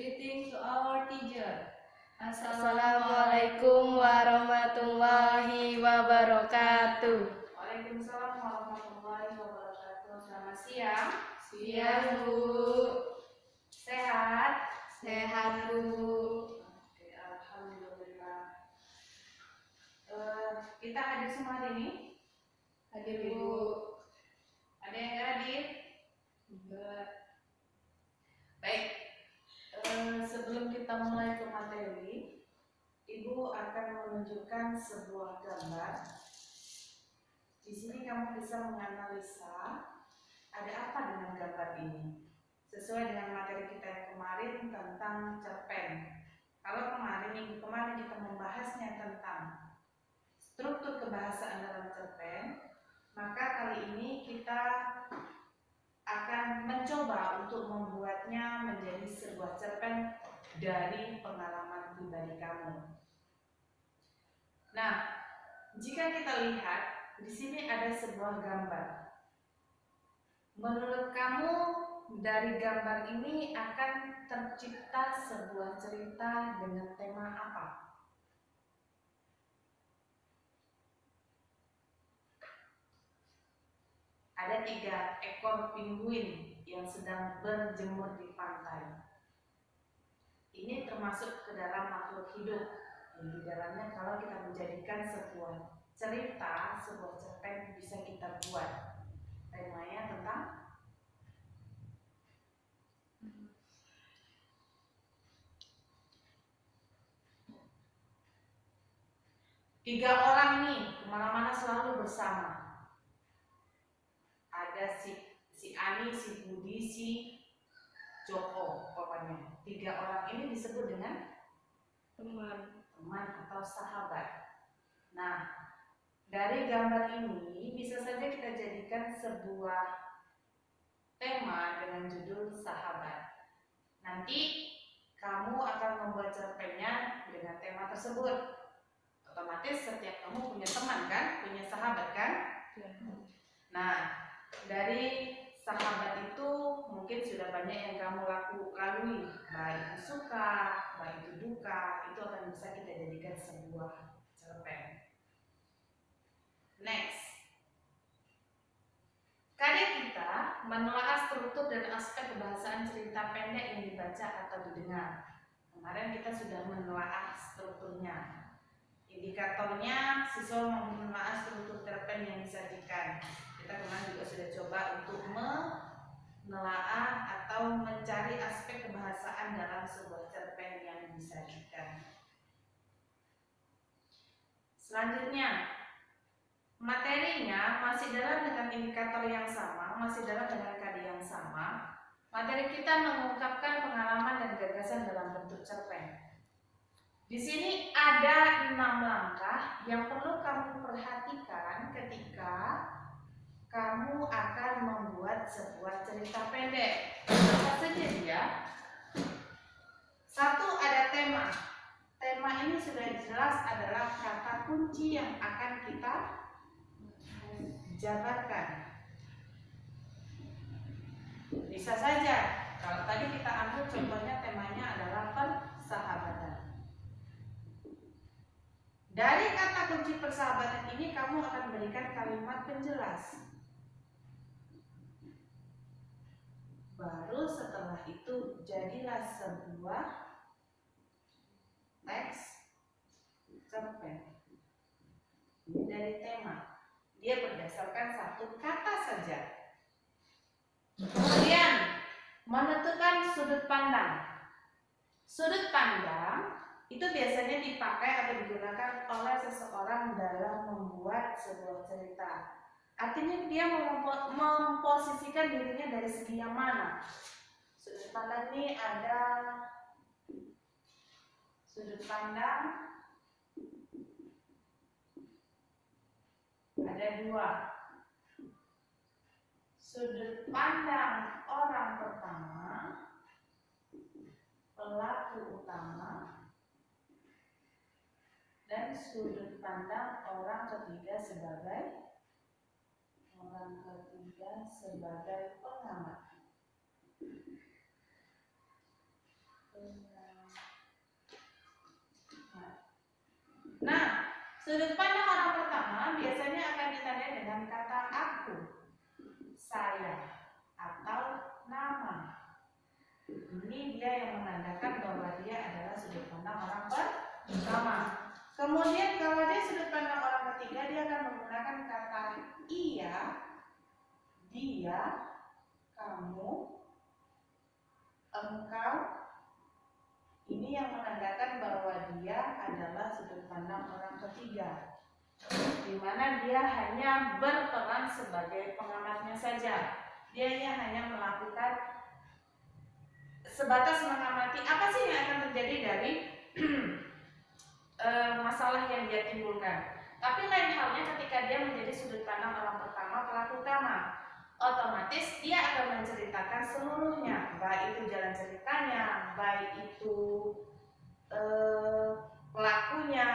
Greeting to our teacher. Assalamualaikum warahmatullahi wabarakatuh. Waalaikumsalam warahmatullahi wabarakatuh. Selamat siang. Siang, Bu. Sehat? Sehat, Bu. Oke, alhamdulillah. Kita hadir semua hari ini? Hadir, Bu. Ada yang nggak hadir? Enggak. Baik. Sebelum kita mulai ke materi, Ibu akan menunjukkan sebuah gambar. Di sini kamu bisa menganalisa ada apa dengan gambar ini. Sesuai dengan materi kita yang kemarin tentang cerpen. Kalau minggu kemarin kita membahasnya tentang struktur kebahasaan dalam cerpen, maka kali ini kita akan mencoba untuk membuatnya menjadi sebuah cerpen dari pengalaman pribadi kamu. Nah, jika kita lihat di sini ada sebuah gambar. Menurut kamu dari gambar ini akan tercipta sebuah cerita dengan tema apa? Ada 3 ekor penguin yang sedang berjemur di pantai. Ini termasuk ke dalam makhluk hidup yang di dalamnya kalau kita menjadikan sebuah cerita, sebuah cerpen bisa kita buat. Temanya tentang tiga orang nih kemana-mana selalu bersama. Ada si Ani, si Budi, si Joko, pokoknya 3 orang ini disebut dengan teman atau sahabat. Nah, dari gambar ini bisa saja kita jadikan sebuah tema dengan judul sahabat. Nanti kamu akan membuat cerpennya dengan tema tersebut. Otomatis setiap kamu punya teman kan, punya sahabat kan? Nah, dari sahabat itu mungkin sudah banyak yang kamu lalui, baik itu suka, baik itu duka, itu akan bisa kita jadikan sebuah cerpen. Next, karya kita menelaah struktur dan aspek kebahasaan cerita pendek yang dibaca atau didengar. Kemarin kita sudah menelaah strukturnya. Indikatornya siswa menelaah struktur cerpen yang disajikan. Kita kemarin juga sudah coba untuk menelaah atau mencari aspek kebahasaan dalam sebuah cerpen yang disajikan. Selanjutnya, materinya masih dalam dengan indikator yang sama, masih dalam dengan KD yang sama. Materi kita mengungkapkan pengalaman dan gagasan dalam bentuk cerpen. Di sini ada 6 langkah yang perlu kamu perhatikan ketika kamu akan membuat sebuah cerita pendek. Apa saja dia? 1, ada tema. Tema ini sudah jelas adalah kata kunci yang akan kita jabarkan. Bisa saja kalau tadi kita ambil contohnya temanya adalah persahabatan. Dari kata kunci persahabatan ini kamu akan berikan kalimat penjelas. Baru setelah itu jadilah sebuah teks cerpen. Ini dari tema. Dia berdasarkan 1 kata saja. Kemudian menentukan sudut pandang. Sudut pandang itu biasanya dipakai atau digunakan oleh seseorang dalam membuat sebuah cerita. Artinya dia memposisikan dirinya dari segi yang mana. Sudut pandang ini ada sudut pandang ada 2. Sudut pandang orang pertama, pelaku utama, dan sudut pandang orang ketiga sebagai pengamat. Nah, sudut pandang orang pertama biasanya akan ditandai dengan kata aku, saya, atau nama. Ini dia yang menandakan bahwa dia adalah sudut pandang orang pertama. Kemudian kalau dia sudut pandang orang ketiga, dia akan menggunakan kata ia, dia, kamu, engkau. Ini yang menandakan bahwa dia adalah sudut pandang orang ketiga, di mana dia hanya berperan sebagai pengamatnya saja. Dia hanya melakukan sebatas mengamati apa sih yang akan terjadi dari masalah yang dia timbulkan. Tapi lain halnya ketika dia menjadi sudut pandang orang pertama, pelaku utama, otomatis dia akan menceritakan seluruhnya, baik itu jalan ceritanya, baik itu pelakunya,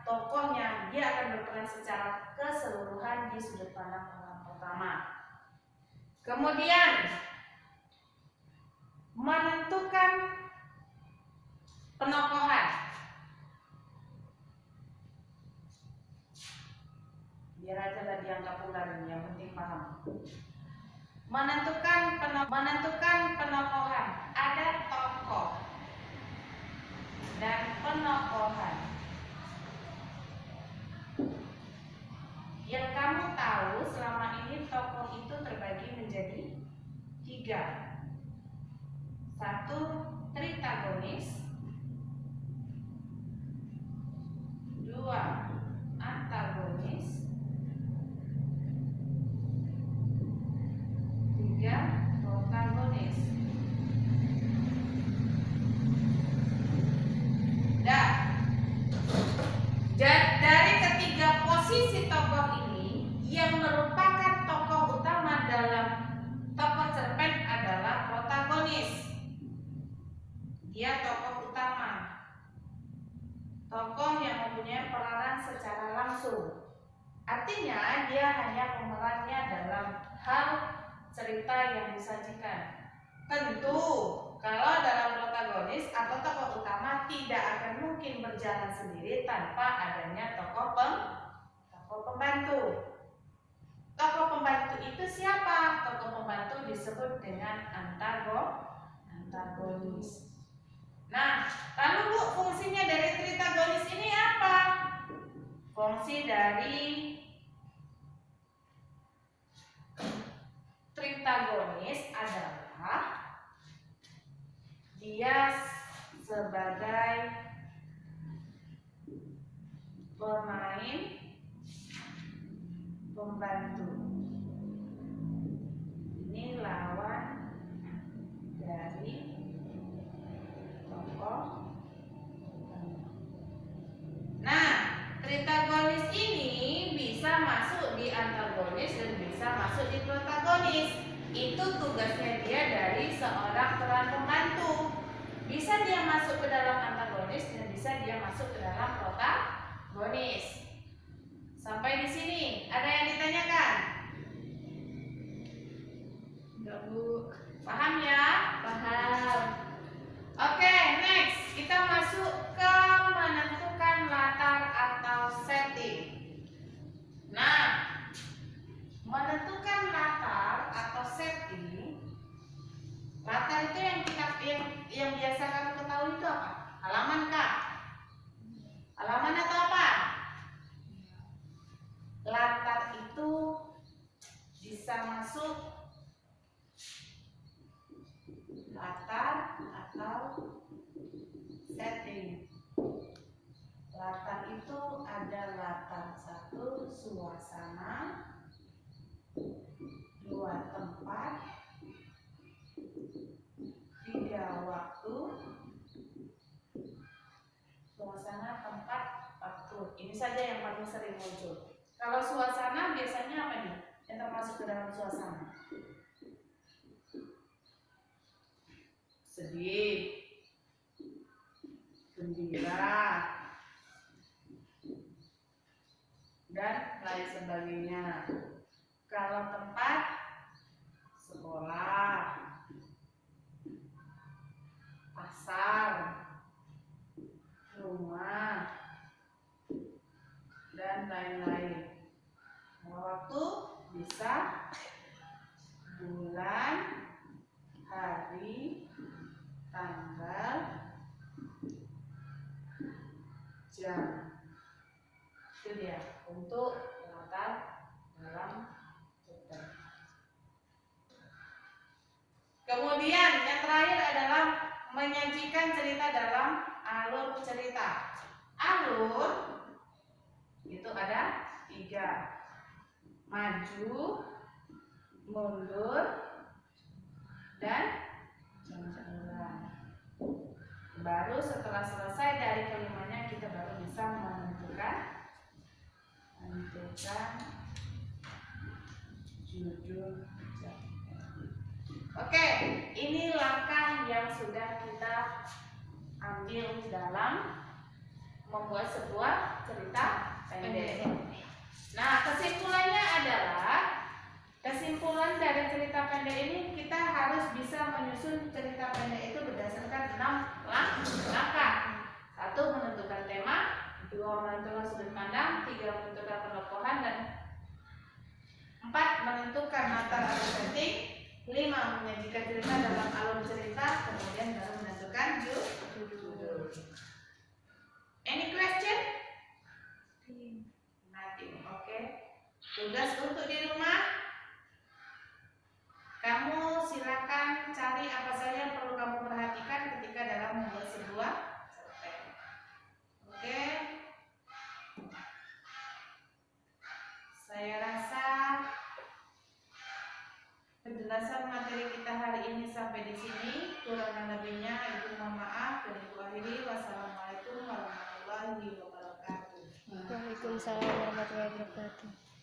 tokohnya, dia akan berperan secara keseluruhan di sudut pandang orang pertama. Kemudian menentukan penokohan. Biar aja lah dianggap ular ini, yang penting paham. Menentukan penokohan. Ada tokoh dan penokohan. Yang kamu tahu selama ini tokoh itu terbagi menjadi 3. 1 tritagonis, 2 antagonis, 3 protagonis. Dari ketiga posisi tokoh ini, yang merupakan tokoh utama dalam tokoh cerpen adalah protagonis. Dia tokoh utama, tokoh yang mempunyai peranan secara langsung. Artinya dia hanya pemerannya dalam hal cerita yang disajikan. Tentu kalau dalam protagonis atau tokoh utama tidak akan mungkin berjalan sendiri tanpa adanya tokoh pembantu. Tokoh pembantu itu siapa? Tokoh pembantu disebut dengan antagonis. Nah, lalu Bu, fungsinya dari tritagonis ini apa? Fungsi dari tritagonis adalah dia sebagai pemain pembantu. Ini lawan dari tokoh. Nah, tritagonis ini bisa masuk di antagonis dan bisa masuk di protagonis. Itu tugasnya dia dari seorang peran pembantu. Bisa dia masuk ke dalam antagonis dan bisa dia masuk ke dalam protagonis. Sampai di sini ada yang ditanyakan? Enggak, Bu. Paham ya? Paham. Oke, next kita masuk ke menentukan latar atau setting. Nah, menentukan latar atau setting. Latar itu yang biasa kamu ketahui itu apa? Halaman kah? Halaman atau apa? Latar itu bisa masuk latar atau setting. Latar itu ada latar 1 suasana, 2 tempat, 3 waktu. Suasana, tempat, waktu. Ini saja yang paling sering muncul. Kalau suasana biasanya apa nih yang termasuk ke dalam suasana? Sedih, gembira, dan lain sebagainya. Kalau tempat, sekolah, pasar, hujan. Itu dia untuk latar dalam cerita. Kemudian yang terakhir adalah menyajikan cerita dalam alur cerita. Alur itu ada 3: maju, mundur, dan campuran. Baru setelah selesai dari kelimanya kita baru bisa menentukan judul. Oke, ini langkah yang sudah kita ambil dalam membuat sebuah cerita pendek. Nah, kesimpulan dari cerita pendek ini kita harus bisa menyusun cerita pendek itu berdasarkan 6 langkah. 1. Menentukan tema, 2. menentukan sudut pandang, 3. menentukan penokohan, dan 4. menentukan latar atau setting, 5. menyajikan cerita dalam alur cerita, kemudian baru menentukan judul. Any question? Nothing. Oke. Tugas untuk di rumah, kamu silakan cari apa saja yang perlu kamu perhatikan ketika dalam membuat sebuah cerpen. Oke. Saya rasa penjelasan materi kita hari ini sampai di sini. Kurang lebihnya Ibu mohon maaf, dan Ibu akhiri. Wassalamualaikum warahmatullahi wabarakatuh. Waalaikumsalam warahmatullahi wabarakatuh.